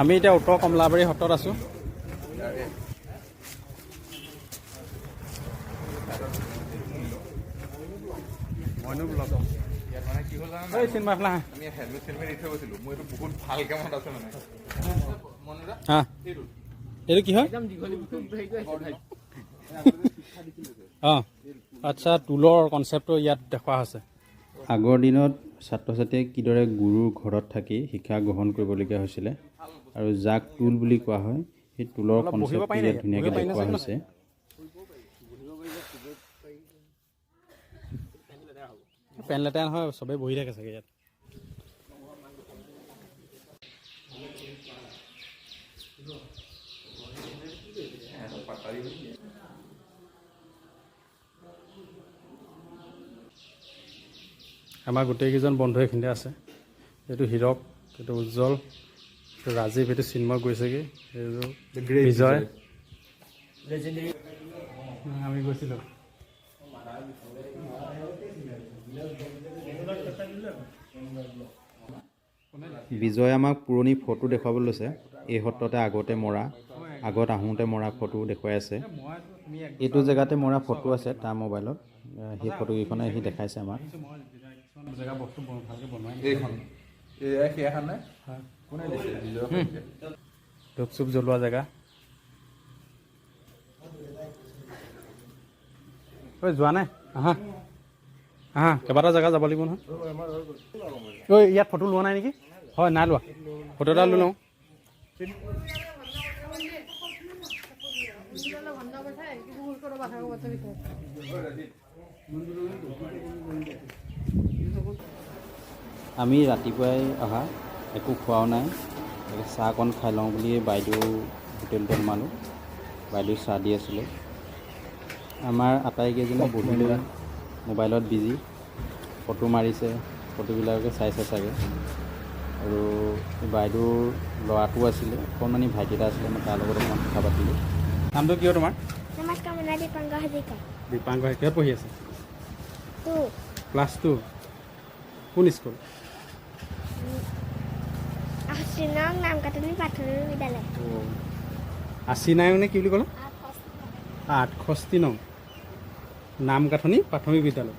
আমি এতিয়া উত্তৰ কমলাবাৰী সত্ৰত আছোঁ। মইনো ব্লগ ইয়াত মানে কি হ'ল জানা চিনেমা এখন আমি হেলমেট চেলমেট দি থৈ গৈছিলোঁ। মোৰ এইটো বহুত ভালকৈ মনত আছে মানে হা এইটো কি হয় অঁ আচ্ছা টুলৰ কনচেপ্টটো ইয়াত দেখুওৱা হৈছে। আগৰ দিনত ছাত্ৰ ছাত্ৰীয়ে কিদৰে গুৰুৰ ঘৰত থাকি শিক্ষা গ্ৰহণ কৰিবলগীয়া হৈছিলে আৰু যাক টুল বুলি কোৱা হয় সেই টুলৰ কনচেপ্টটো ইয়াত ধুনীয়াকৈ দেখুওৱা হৈছে। পেন লেতেৰা নহয়, চবেই বহি থাকে চাগে ইয়াত। আমাৰ গোটেইকেইজন বন্ধু এইখিনিতে আছে। এইটো হীৰক, এইটো উজ্জ্বল, এইটো ৰাজীৱ, এইটো চিন্ময় গৈছেগৈ, এইটো বিজয়। আমি গৈছিলোঁ। বিজয় আমাক পুৰণি ফটো দেখুৱাবলৈ লৈছে। এই সত্ৰতে আগতে মৰা, আগত আহোঁতে মৰা ফটো দেখুৱাই আছে। এইটো জেগাতে মৰা ফটো আছে তাৰ মোবাইলত, সেই ফটোকেইখনে সি দেখাইছে আমাক। ধূপ চুপ জ্বলোৱা জেগা। ঐ যোৱা নাই আহা আহা, কেইবাটাও জেগা যাব লাগিব নহয়। ঐ ইয়াত ফটো লোৱা নাই নেকি? হয় নাই লোৱা, ফটো এটা লৈ লওঁ। আমি ৰাতিপুৱাই অহা, একো খোৱাও নাই, চাহ অকণ খাই লওঁ বুলি বাইদেউ হোটেলতে সোমালোঁ। বাইদেউ চাহ দি আছিলে। আমাৰ আটাইকেইজনে বহিলৈ মোবাইলত বিজি, ফটো মাৰিছে, ফটোবিলাকে চাইছে চাগে। আৰু বাইদেউৰ ল'ৰাটো আছিলে, অকণমানি ভাইটি এটা আছিলে, মই তাৰ লগত অকণমান কথা পাতিলোঁ। নামটো কিয় তোমাৰ? দীপাংকৰ হাজৰিকা। দীপাংকৰ কিহত পঢ়ি আছে? ক্লাছ 2। কোন স্কুল? নামকাটনি প্ৰাথমিক বিদ্যালয়। 89 মানে কি বুলি ক'লে? 68 নং নামকাটনি প্ৰাথমিক বিদ্যালয়।